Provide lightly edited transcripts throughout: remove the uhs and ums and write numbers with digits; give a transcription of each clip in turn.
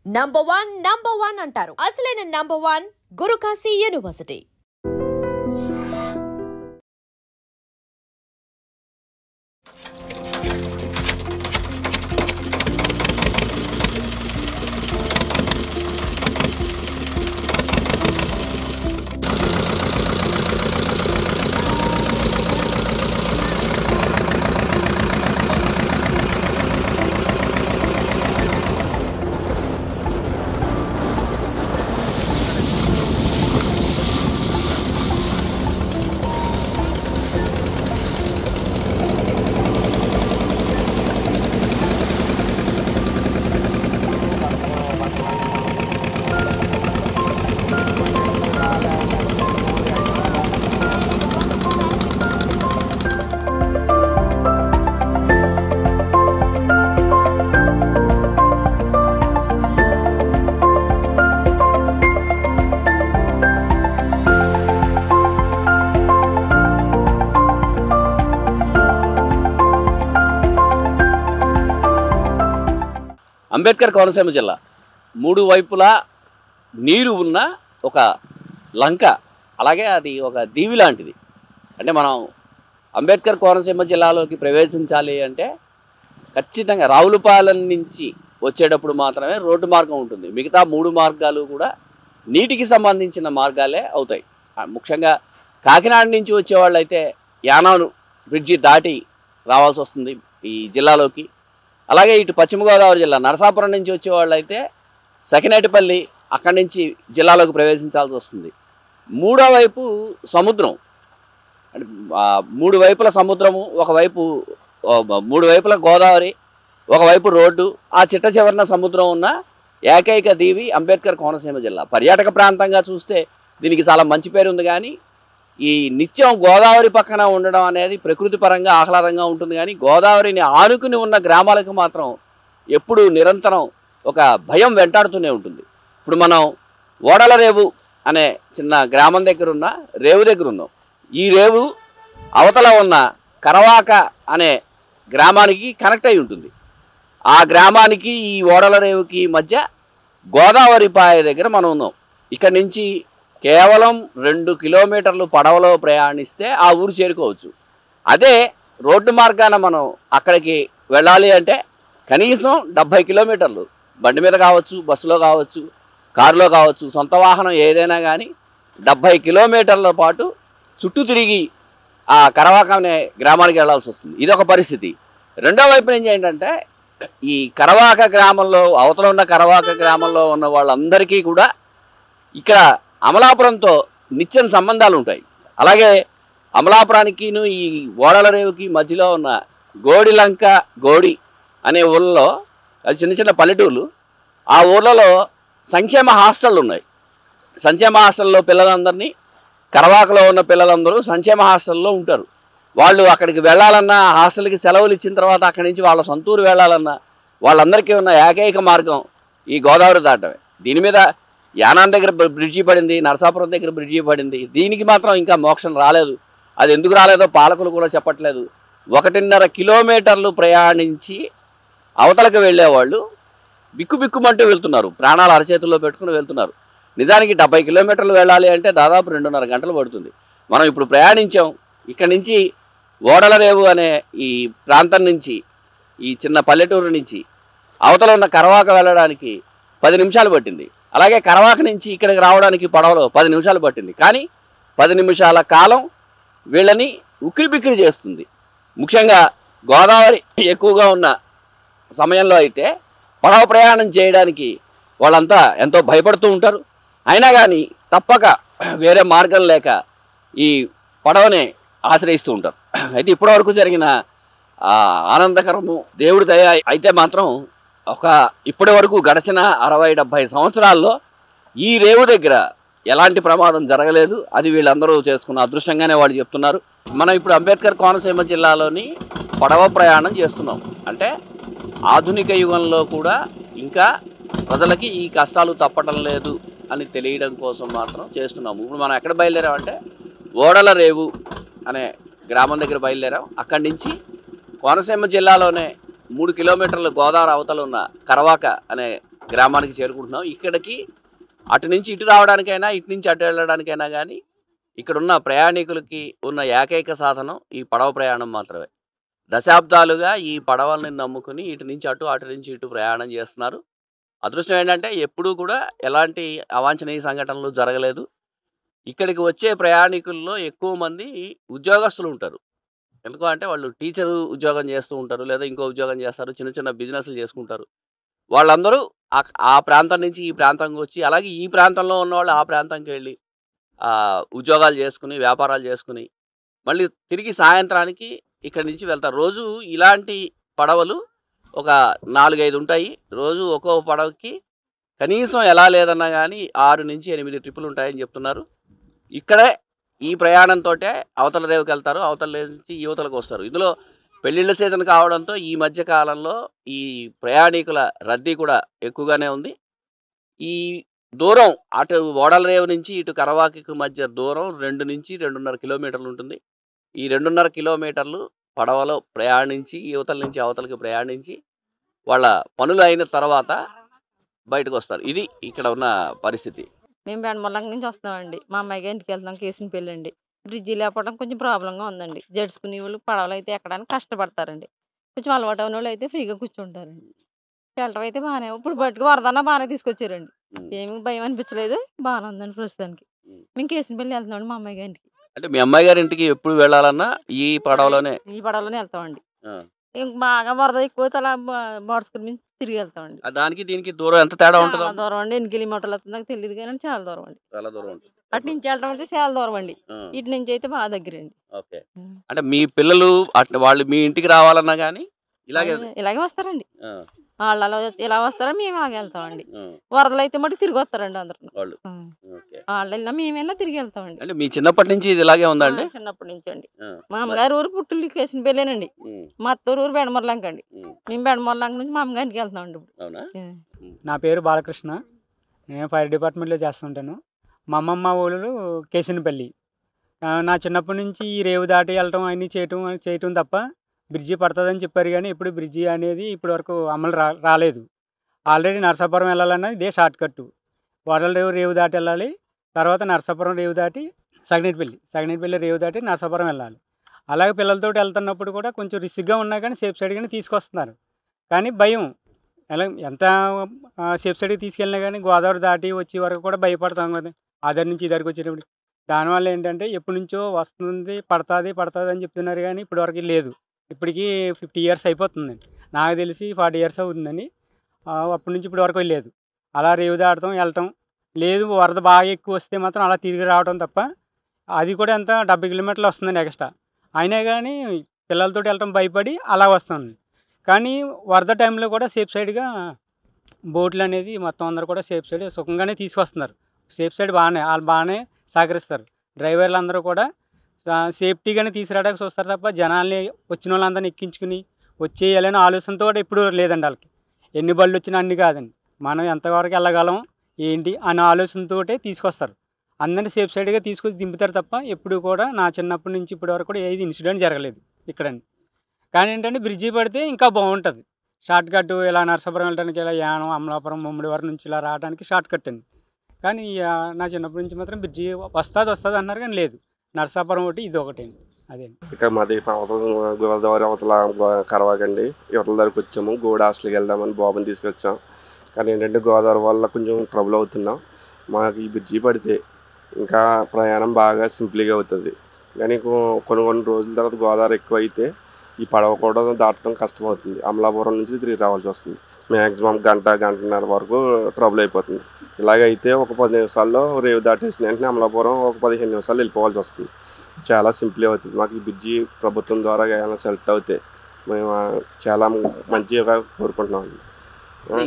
Number one అంటారు. అసలైన number one Guru Kashi university. Ambedkar Konaseema జిల్లా మూడు వైపులా నీరు ఉన్న ఒక లంక, అలాగే అది ఒక దీవి లాంటిది. అంటే మనం అంబేద్కర్ కోనసీమ జిల్లాలోకి ప్రవేశించాలి అంటే ఖచ్చితంగా రావులపాలెం నుంచి వచ్చేటప్పుడు మాత్రమే రోడ్డు మార్గం ఉంటుంది. మిగతా మూడు మార్గాలు కూడా నీటికి సంబంధించిన మార్గాలే అవుతాయి. ముఖ్యంగా కాకినాడ నుంచి వచ్చేవాళ్ళు అయితే యానాను బ్రిడ్జి దాటి రావాల్సి వస్తుంది ఈ జిల్లాలోకి. అలాగే ఇటు పశ్చిమ గోదావరి జిల్లా నరసాపురం నుంచి వచ్చేవాళ్ళు అయితే సకినేటిపల్లి అక్కడి నుంచి జిల్లాలోకి ప్రవేశించాల్సి వస్తుంది. మూడో వైపు సముద్రం, అంటే మూడు వైపుల సముద్రము, ఒకవైపు మూడు వైపుల గోదావరి, ఒకవైపు రోడ్డు, ఆ చిట్ట చివరన సముద్రం ఉన్న ఏకైక దీవి అంబేద్కర్ కోనసీమ జిల్లా. పర్యాటక ప్రాంతంగా చూస్తే దీనికి చాలా మంచి పేరు ఉంది. కానీ ఈ నిత్యం గోదావరి పక్కన ఉండడం అనేది ప్రకృతి పరంగా ఆహ్లాదంగా ఉంటుంది. కానీ గోదావరిని ఆనుకుని ఉన్న గ్రామాలకు మాత్రం ఎప్పుడు నిరంతరం ఒక భయం వెంటాడుతూనే ఉంటుంది. ఇప్పుడు మనం ఓడల రేవు అనే చిన్న గ్రామం దగ్గర ఉన్న రేవు దగ్గర ఉన్నాం. ఈ రేవు అవతల ఉన్న కరవాక అనే గ్రామానికి కనెక్ట్ అయి ఉంటుంది. ఆ గ్రామానికి ఈ ఓడల రేవుకి మధ్య గోదావరి పాయ దగ్గర మనం ఉన్నాం. ఇక్కడి నుంచి కేవలం 2 కిలోమీటర్లు పడవలో ప్రయాణిస్తే ఆ ఊరు చేరుకోవచ్చు. అదే రోడ్డు మార్గాన మనం అక్కడికి వెళ్ళాలి అంటే కనీసం 70 కిలోమీటర్లు బండి మీద కావచ్చు, బస్సులో కావచ్చు, కారులో కావచ్చు, సొంత వాహనం ఏదైనా కానీ 70 కిలోమీటర్ల పాటు చుట్టూ తిరిగి ఆ కరవాక అనే గ్రామానికి వెళ్ళాల్సి వస్తుంది. ఇదొక పరిస్థితి. రెండో వైపు నుంచి ఏంటంటే ఈ కరవాక గ్రామంలో, అవతల ఉన్న కరవాక గ్రామంలో ఉన్న వాళ్ళందరికీ కూడా ఇక్కడ అమలాపురంతో నిత్యం సంబంధాలు ఉంటాయి. అలాగే అమలాపురానికిను ఈ ఓడల రేవుకి మధ్యలో ఉన్న గోడిలంక, గోడి అనే ఊళ్ళలో, అది చిన్న చిన్న పల్లెటూళ్ళు, ఆ ఊళ్ళలో సంక్షేమ హాస్టళ్ళు ఉన్నాయి. సంక్షేమ హాస్టల్లో పిల్లలందరినీ, కరవాకలో ఉన్న పిల్లలందరూ సంక్షేమ హాస్టల్లో ఉంటారు. వాళ్ళు అక్కడికి వెళ్ళాలన్నా, హాస్టల్కి సెలవులు ఇచ్చిన తర్వాత అక్కడి నుంచి వాళ్ళ సొంతూరు వెళ్ళాలన్నా వాళ్ళందరికీ ఉన్న ఏకైక మార్గం ఈ గోదావరి దాటమే. దీని మీద యానాన్ దగ్గర బ్రిడ్జి పడింది, నరసాపురం దగ్గర బ్రిడ్జి పడింది. దీనికి మాత్రం ఇంకా మోక్షం రాలేదు. అది ఎందుకు రాలేదో పాలకులు కూడా చెప్పట్లేదు. 1.5 కిలోమీటర్లు ప్రయాణించి అవతలకు వెళ్ళేవాళ్ళు బిక్కుబిక్కుమంటూ వెళ్తున్నారు, ప్రాణాలు అరచేతుల్లో పెట్టుకుని వెళ్తున్నారు. నిజానికి 70 కిలోమీటర్లు వెళ్ళాలి అంటే దాదాపు 2.5 గంటలు పడుతుంది. మనం ఇప్పుడు ప్రయాణించాం. ఇక్కడి నుంచి ఓడల రేవు అనే ఈ ప్రాంతం నుంచి, ఈ చిన్న పల్లెటూరు నుంచి అవతల ఉన్న కరవాక వెళ్ళడానికి 10 నిమిషాలు పట్టింది. అలాగే కరవాక నుంచి ఇక్కడికి రావడానికి పడవలో 10 నిమిషాలు పట్టింది. కానీ 10 నిమిషాల కాలం వీళ్ళని ఉక్కిరిబిక్కిరి చేస్తుంది. ముఖ్యంగా గోదావరి ఎక్కువగా ఉన్న సమయంలో అయితే పడవ ప్రయాణం చేయడానికి వాళ్ళంతా ఎంతో భయపడుతూ ఉంటారు. అయినా కానీ తప్పక వేరే మార్గం లేక ఈ పడవనే ఆశ్రయిస్తూ ఉంటారు. అయితే ఇప్పటివరకు జరిగిన ఆనందకరము దేవుడి దయ అయితే మాత్రం ఇప్పటి వరకు గడిచిన 60-70 సంవత్సరాల్లో ఈ రేవు దగ్గర ఎలాంటి ప్రమాదం జరగలేదు. అది వీళ్ళందరూ చేసుకున్న అదృష్టంగానే వాళ్ళు చెప్తున్నారు. మనం ఇప్పుడు అంబేద్కర్ కోనసీమ జిల్లాలోని పడవ ప్రయాణం చేస్తున్నాం. అంటే ఆధునిక యుగంలో కూడా ఇంకా ప్రజలకి ఈ కష్టాలు తప్పడం లేదు అని తెలియడం కోసం మాత్రం చేస్తున్నాము. ఇప్పుడు మనం ఎక్కడ బయలుదేరామంటే ఓడల రేవు అనే గ్రామం దగ్గర బయలుదేరాం. అక్కడి నుంచి కోనసీమ జిల్లాలోనే 3 కిలోమీటర్ల గోదావరి అవతల ఉన్న కరవాక అనే గ్రామానికి చేరుకుంటున్నాం. ఇక్కడికి అటు నుంచి ఇటు రావడానికైనా, ఇటు నుంచి అటు వెళ్ళడానికైనా కానీ ఇక్కడున్న ప్రయాణికులకి ఉన్న ఏకైక సాధనం ఈ పడవ ప్రయాణం మాత్రమే. దశాబ్దాలుగా ఈ పడవల్ని నమ్ముకుని ఇటు నుంచి అటు, అటు నుంచి ఇటు ప్రయాణం చేస్తున్నారు. అదృష్టం ఏంటంటే ఎప్పుడూ కూడా ఎలాంటి అవాంఛనీయ సంఘటనలు జరగలేదు. ఇక్కడికి వచ్చే ప్రయాణికుల్లో ఎక్కువ మంది ఉద్యోగస్తులు ఉంటారు. ఎందుకు అంటే వాళ్ళు టీచరు ఉద్యోగం చేస్తూ ఉంటారు, లేదా ఇంకో ఉద్యోగం చేస్తారు, చిన్న చిన్న బిజినెస్లు చేసుకుంటారు. వాళ్ళందరూ ఆ ప్రాంతం నుంచి ఈ ప్రాంతంకి వచ్చి, అలాగే ఈ ప్రాంతంలో ఉన్నవాళ్ళు ఆ ప్రాంతంకి వెళ్ళి ఉద్యోగాలు చేసుకుని, వ్యాపారాలు చేసుకుని, మళ్ళీ తిరిగి సాయంత్రానికి ఇక్కడి నుంచి వెళ్తారు. రోజు ఇలాంటి పడవలు ఒక 4-5 ఉంటాయి. రోజు ఒక్కో పడవకి కనీసం ఎలా లేదన్నా కానీ 6 నుంచి 8 ట్రిప్పులు ఉంటాయని చెప్తున్నారు. ఇక్కడే ఈ ప్రయాణంతోటే అవతల రేవుకి వెళ్తారు, అవతల నుంచి యువతలకు వస్తారు. ఇందులో పెళ్ళిళ్ళ సీజన్ కావడంతో ఈ మధ్య కాలంలో ఈ ప్రయాణికుల రద్దీ కూడా ఎక్కువగానే ఉంది. ఈ దూరం అటు ఓడల రేవు నుంచి ఇటు కరవాకి మధ్య దూరం 2 నుంచి 2.5 కిలోమీటర్లు ఉంటుంది. ఈ 2.5 కిలోమీటర్లు పడవలో ప్రయాణించి యువతల నుంచి అవతలకి ప్రయాణించి వాళ్ళ పనులు అయిన తర్వాత బయటకు వస్తారు. ఇది ఇక్కడ ఉన్న పరిస్థితి. మేము బెండమల్లంక నుంచి వస్తామండి. మా అమ్మాయిగా ఇంటికి వెళ్తాం, కేసిన పెళ్ళి అండి. బ్రిడ్జి లేకపోవడం కొంచెం ప్రాబ్లంగా ఉందండి. జడుచుకునే వాళ్ళు పడవలు అయితే ఎక్కడానికి కష్టపడతారండి. కొంచెం అలవాటు అయిన వాళ్ళు అయితే ఫ్రీగా కూర్చుంటారండి. షెల్టర్ అయితే బాగానే, ఇప్పుడు బయటకు వరదన్నా బాగానే తీసుకొచ్చారండి. ఏమి భయం అనిపించలేదు, బాగానే ఉందండి ప్రస్తుతానికి. మేము కేసిన పెళ్ళి వెళ్తున్నామండి మా అమ్మాయి గారికి. అంటే మీ అమ్మాయి గారి ఇంటికి ఎప్పుడు వెళ్ళాలన్నా ఈ పడవలోనే ఈ పడవలోనే వెళ్తామండి. ఇంక బాగా వరద ఎక్కువ తల బాడుచుకుని మేము తిరిగి వెళ్తామండి. దానికి దీనికి దూరం ఎంత తేడా ఉంటుంది? చాలా దూరం అండి. 8 కిలోమీటర్లు వస్తుంది, నాకు తెలియదు కానీ చాలా దూరం అండి. చాలా దూరం ఉంటుంది. అటు నుంచి వెళ్ళడం అంటే చాలా దూరం అండి. ఇటు నుంచి అయితే బాగా దగ్గరండి. ఓకే. అంటే మీ పిల్లలు వాళ్ళు మీ ఇంటికి రావాలన్నా కానీ ఇలాగే వస్తారండి. వాళ్ళు అలా ఇలా వస్తారా, మేము అలాగే వెళ్తామండి. వరదలు అయితే మటుకు తిరిగి వస్తారండి అందరు. వాళ్ళు వెళ్ళినా మేము వెళ్ళినా తిరిగి వెళ్తామండి. అంటే మీ చిన్నప్పటి నుంచి ఇది ఇలాగే ఉందండి? చిన్నప్పటి నుంచి అండి. మా అమ్మగారు ఊరు పుట్టులు కేసిన పెళ్ళేనండి. మా అత్తూరు ఊరు బెండమర్లంక అండి. మేము బెండమర్లంక నుంచి మా అమ్మగారికి వెళ్తామండి. నా పేరు బాలకృష్ణ, నేను ఫైర్ డిపార్ట్మెంట్లో చేస్తుంటాను. మా అమ్మమ్మ ఊళ్ళు కేసినపల్లి. నా చిన్నప్పటి నుంచి ఈ రేవు దాటి వెళ్ళటం అన్నీ చేయటం తప్ప బ్రిడ్జి పడుతుందని చెప్పారు, కానీ ఇప్పుడు బ్రిడ్జి అనేది ఇప్పటివరకు అమలు రాలేదు. ఆల్రెడీ నరసాపురం వెళ్ళాలన్నా ఇదే షార్ట్ కట్టు. వడల రేవు దాటి వెళ్ళాలి, తర్వాత నరసాపురం రేవు దాటి సగినేటిపల్లి రేవు దాటి నరసాపురం వెళ్ళాలి. అలాగే పిల్లలతో వెళ్తున్నప్పుడు కూడా కొంచెం రిస్క్గా ఉన్నా కానీ సేఫ్ సైడ్గానే తీసుకొస్తున్నారు. కానీ భయం, ఎలా ఎంత సేఫ్ సైడ్కి తీసుకెళ్ళినా కానీ గోదావరి దాటి వచ్చే వరకు కూడా భయపడతాం కదా, ఆధార్ నుంచి ఇద్దరికి వచ్చేటప్పుడు. దానివల్ల ఏంటంటే ఎప్పటి నుంచో వస్తుంది, పడుతుంది అని చెప్తున్నారు, కానీ ఇప్పటివరకు లేదు. ఇప్పటికీ 50 years అయిపోతుందండి, నాకు తెలిసి 40 years అవుతుందండి. అప్పటి నుంచి ఇప్పటి వరకు లేదు. అలా రేవు దాటడం వెళ్ళటం లేదు. వరద బాగా ఎక్కువ వస్తే మాత్రం అలా తిరిగి రావడం తప్ప, అది కూడా ఎంత 70 kilometers వస్తుందండి ఎక్స్ట్రా. అయినా కానీ పిల్లలతో వెళ్ళటం భయపడి అలా వస్తుంది. కానీ వరద టైంలో కూడా సేఫ్ సైడ్గా బోట్లు అనేది మొత్తం అందరూ కూడా సేఫ్ సైడ్ సుఖంగానే తీసుకొస్తున్నారు. సేఫ్ సైడ్ వాళ్ళు బాగానే సహకరిస్తారు. డ్రైవర్లు అందరూ కూడా సేఫ్టీగానే తీసుకురావడానికి చూస్తారు తప్ప జనాల్ని వచ్చిన వాళ్ళందరినీ ఎక్కించుకుని వచ్చేయాలనే ఆలోచనతో కూడా ఎప్పుడు లేదండి వాళ్ళకి. ఎన్ని బళ్ళు వచ్చినా అన్ని కాదండి, మనం ఎంతవరకు వెళ్ళగలం ఏంటి అనే ఆలోచనతో తీసుకొస్తారు. అందరినీ సేఫ్ సైడ్గా తీసుకొచ్చి దింపుతారు తప్ప ఎప్పుడు కూడా నా చిన్నప్పటి నుంచి ఇప్పటి వరకు కూడా ఏది ఇన్సిడెంట్ జరగలేదు ఇక్కడండి. కానీ ఏంటంటే బ్రిడ్జి పడితే ఇంకా బాగుంటుంది. షార్ట్ కట్ ఇలా నరసాపురం వెళ్ళడానికి, ఇలా యానం, అమలాపురం, ముమ్మడివరం నుంచి ఇలా రావడానికి షార్ట్ కట్ అండి. కానీ నా చిన్నప్పటి నుంచి మాత్రం బ్రిడ్జి వస్తుంది అన్నారు, కానీ లేదు. నరసాపురం ఒకటి, ఇది ఒకటండి. అదే ఇక మాది గోదావరి అవతల కరవాకండి. యువతల దగ్గరికి వచ్చాము, గోడ హాస్టల్కి వెళ్దామని బాబుని తీసుకొచ్చాం. కానీ ఏంటంటే గోదావరి వల్ల కొంచెం ట్రబుల్ అవుతున్నాం. మాకు ఈ బ్రిడ్జి పడితే ఇంకా ప్రయాణం బాగా సింపుల్గా అవుతుంది. కానీ కొన్ని రోజుల తర్వాత గోదావరి ఎక్కువ అయితే ఈ పడవ కూడా దాటడం కష్టం అవుతుంది. అమలాపురం నుంచి తిరిగి రావాల్సి వస్తుంది. మ్యాక్సిమం గంటన్నర వరకు ట్రబుల్ అయిపోతుంది. ఇలాగైతే ఒక 10 నిమిషాల్లో రేవు దాటేసిన వెంటనే అమలాపురం ఒక 15 నిమిషాలు వెళ్ళిపోవాల్సి వస్తుంది. చాలా సింపుల్ అవుతుంది. మాకు ఈ బ్రిడ్జి ప్రభుత్వం ద్వారా ఏమైనా సెలెక్ట్ అవుతే మేము చాలా మంచిగా కోరుకుంటున్నాం.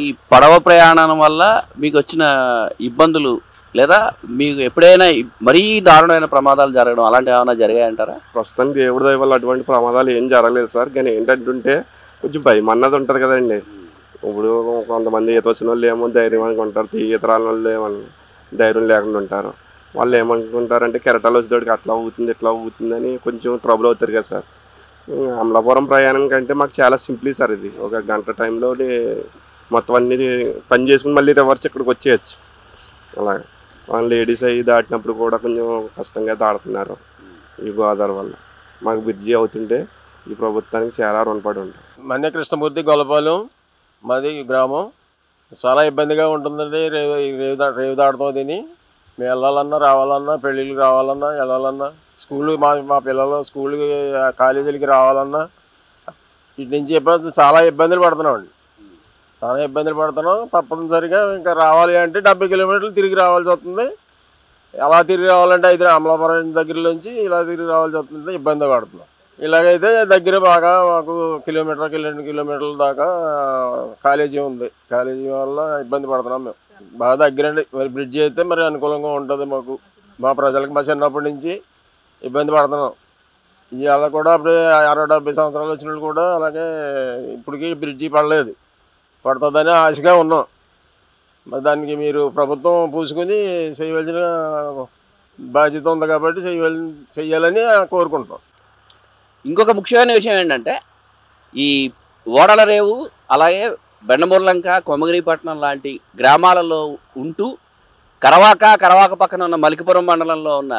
ఈ పడవ ప్రయాణం వల్ల మీకు వచ్చిన ఇబ్బందులు, లేదా మీకు ఎప్పుడైనా మరీ దారుణమైన ప్రమాదాలు జరగడం అలాంటివి ఏమైనా జరిగాయంటారా? ప్రస్తుతానికి దేవుడి దయ వల్ల అటువంటి ప్రమాదాలు ఏం జరగలేదు సార్. కానీ ఏంటంటే కొంచెం భయం అన్నది ఉంటుంది కదండి. ఇప్పుడు కొంతమంది ఈత వచ్చిన వాళ్ళు ఏమో ధైర్యం అనుకుంటారు, ఈత రాని వాళ్ళు ఏమో ధైర్యం లేకుండా ఉంటారు. వాళ్ళు ఏమనుకుంటారంటే కెరటాలు వచ్చేటోడికి అట్లా అవుతుంది ఇట్లా అవుతుంది అని కొంచెం ట్రబుల్ అవుతారు కదా సార్. అమలాపురం ప్రయాణం కంటే మాకు చాలా సింపుల్ సార్. ఇది ఒక గంట టైంలో మొత్తం అన్నీ పని చేసుకుని మళ్ళీ రివర్స్ ఇక్కడికి వచ్చేయచ్చు. అలాగే వాళ్ళ లేడీస్ అవి దాటినప్పుడు కూడా కొంచెం కష్టంగా దాడుతున్నారు ఈ గోదావరి వల్ల. మాకు బ్రిడ్జి అవుతుంటే ఈ ప్రభుత్వానికి చాలా రుణపడి ఉంటాం. మన్య కృష్ణమూర్తి గొల్లపాలెం మాది గ్రామం. చాలా ఇబ్బందిగా ఉంటుందండి. రేవు దాటుతాం తిని మేము వెళ్ళాలన్నా రావాలన్నా, పెళ్ళిళ్ళకి రావాలన్నా వెళ్ళాలన్నా, స్కూల్ మా పిల్లలు స్కూల్కి కాలేజీలకి రావాలన్నా ఇటు నుంచి చాలా ఇబ్బందులు పడుతున్నామండి. చాలా ఇబ్బందులు పడుతున్నాం. తప్పనిసరిగా ఇంకా రావాలి అంటే 70 కిలోమీటర్లు తిరిగి రావాల్సి వస్తుంది. ఎలా తిరిగి రావాలంటే అమలాపురం దగ్గర నుంచి ఇలా తిరిగి రావాల్సి వస్తుంది. ఇబ్బంది పడుతున్నాం. ఇలాగైతే దగ్గర బాగా మాకు 2 కిలోమీటర్ల దాకా కాలేజీ ఉంది. కాలేజీ వల్ల ఇబ్బంది పడుతున్నాం మేము. బాగా దగ్గరండి. మరి బ్రిడ్జి అయితే మరి అనుకూలంగా ఉంటుంది మాకు, మా ప్రజలకు. మా చిన్నప్పటి నుంచి ఇబ్బంది పడుతున్నాం. ఇవాళ కూడా అప్పుడు 60-70 సంవత్సరాలు వచ్చిన వాళ్ళు కూడా అలాగే ఇప్పటికీ బ్రిడ్జి పడలేదు. పడుతుందని ఆశగా ఉన్నాం. మరి దానికి మీరు ప్రభుత్వం పూసుకుని చేయవలసిన బాధ్యత ఉంది కాబట్టి చెయ్యాలని కోరుకుంటాం. ఇంకొక ముఖ్యమైన విషయం ఏంటంటే ఈ ఓడల రేవు అలాగే బెండమూర్లంక, కొమగిరిపట్నం లాంటి గ్రామాలలో ఉంటూ కరవాక పక్కన ఉన్న మలికిపురం మండలంలో ఉన్న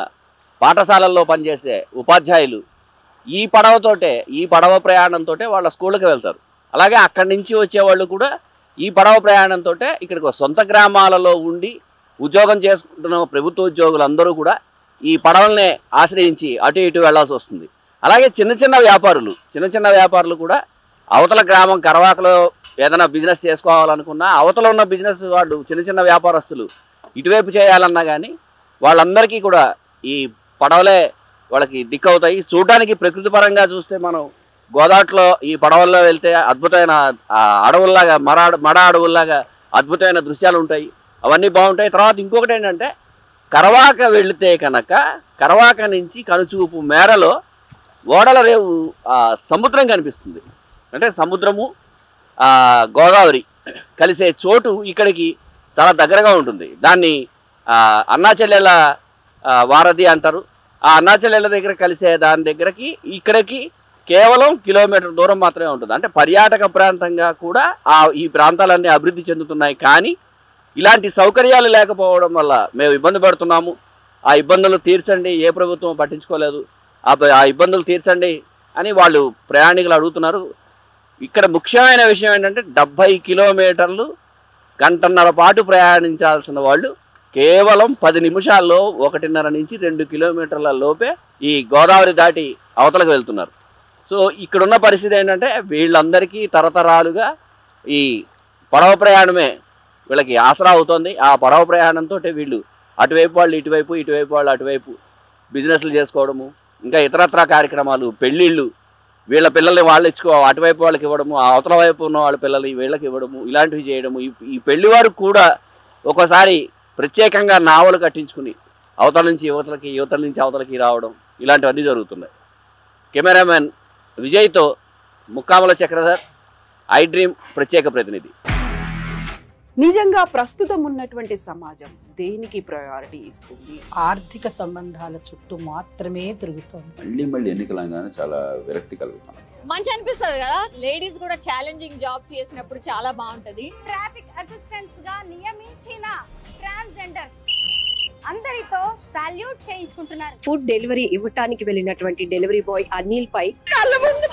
పాఠశాలల్లో పనిచేసే ఉపాధ్యాయులు ఈ పడవ ప్రయాణంతో వాళ్ళ స్కూళ్ళకి వెళ్తారు. అలాగే అక్కడి నుంచి వచ్చేవాళ్ళు కూడా ఈ పడవ ప్రయాణంతో ఇక్కడికి సొంత గ్రామాలలో ఉండి ఉద్యోగం చేసుకుంటున్న ప్రభుత్వ ఉద్యోగులందరూ కూడా ఈ పడవలనే ఆశ్రయించి అటు ఇటు వెళ్లాల్సి వస్తుంది. అలాగే చిన్న చిన్న వ్యాపారులు కూడా అవతల గ్రామం కరవాకలో ఏదైనా బిజినెస్ చేసుకోవాలనుకున్నా అవతల ఉన్న బిజినెస్ వాళ్ళు చిన్న వ్యాపారస్తులు ఇటువైపు చేయాలన్నా కానీ వాళ్ళందరికీ కూడా ఈ పడవలే వాళ్ళకి దిక్కవుతాయి. చూడడానికి ప్రకృతి పరంగా చూస్తే మనం గోదావరిలో ఈ పడవల్లో వెళ్తే అద్భుతమైన అడవుల్లాగా మడ అడవుల్లాగా అద్భుతమైన దృశ్యాలు ఉంటాయి. అవన్నీ బాగుంటాయి. తర్వాత ఇంకొకటి ఏంటంటే కరవాక వెళితే కనుక కరవాక నుంచి కనుచూపు మేరలో ఓడల రేవు సముద్రం కనిపిస్తుంది. అంటే సముద్రము గోదావరి కలిసే చోటు ఇక్కడికి చాలా దగ్గరగా ఉంటుంది. దాన్ని అన్నా చెల్లెల వారధి అంటారు. ఆ అన్నా చెల్లెల దగ్గర కలిసే దాని దగ్గరకి ఇక్కడికి కేవలం కిలోమీటర్ దూరం మాత్రమే ఉంటుంది. అంటే పర్యాటక ప్రాంతంగా కూడా ఈ ప్రాంతాలన్నీ అభివృద్ధి చెందుతున్నాయి. కానీ ఇలాంటి సౌకర్యాలు లేకపోవడం వల్ల మేము ఇబ్బంది పడుతున్నాము. ఆ ఇబ్బందులు తీర్చండి, ఏ ప్రభుత్వం పట్టించుకోలేదు, ఆ ఇబ్బందులు తీర్చండి అని వాళ్ళు ప్రయాణికులు అడుగుతున్నారు. ఇక్కడ ముఖ్యమైన విషయం ఏంటంటే 70 కిలోమీటర్లు గంటన్నర పాటు ప్రయాణించాల్సిన వాళ్ళు కేవలం 10 నిమిషాల్లో 1.5 నుంచి 2 కిలోమీటర్ల లోపే ఈ గోదావరి దాటి అవతలకు వెళ్తున్నారు. సో ఇక్కడున్న పరిస్థితి ఏంటంటే వీళ్ళందరికీ తరతరాలుగా ఈ పడవ ప్రయాణమే వీళ్ళకి ఆసరా అవుతుంది. ఆ పడవ ప్రయాణంతో వీళ్ళు అటువైపు వాళ్ళు ఇటువైపు, ఇటువైపు వాళ్ళు అటువైపు బిజినెస్లు చేసుకోవడము, ఇంకా ఇతరత్రా కార్యక్రమాలు, పెళ్ళిళ్ళు, వీళ్ళ పిల్లల్ని వాళ్ళు అటువైపు వాళ్ళకి ఇవ్వడము, ఆ అవతల వైపు ఉన్న వాళ్ళ పిల్లల్ని వీళ్ళకి ఇవ్వడము, ఇలాంటివి చేయడము. ఈ పెళ్లివారు కూడా ఒకసారి ప్రత్యేకంగా నావలు కట్టించుకుని అవతల నుంచి యువతలకి, యువతల నుంచి అవతలకి రావడం, ఇలాంటివన్నీ జరుగుతున్నాయి. కెమెరామెన్ విజయ్తో ముక్కామల చక్రధర్, ఐ డ్రీమ్ ప్రత్యేక ప్రతినిధి. నిజంగా ప్రస్తుతం ఉన్నటువంటి సమాజం దేనికి ప్రయారిటీ ఇస్తుంది? ఆర్థిక సంబంధాల చుట్టూ మాత్రమే తిరుగుతోంది. మళ్ళీ ఎన్నికలంగానే చాలా విరక్తి కలుగుతాం. మంచి అనిపిస్తుంది కదా, లేడీస్ కూడా ఛాలెంజింగ్ జాబ్స్ చేసినప్పుడు చాలా బాగుంటది. ట్రాఫిక్ అసిస్టెంట్స్ గా నియమించిన ట్రాన్స్జెండర్స్ అందరితో సాల్యూట్ చేయించుకుంటున్నారు. ఫుడ్ డెలివరీ ఇవ్వటానికి వెళ్ళినటువంటి డెలివరీ బాయ్ అనిల్ పై కళ్ళ ముందు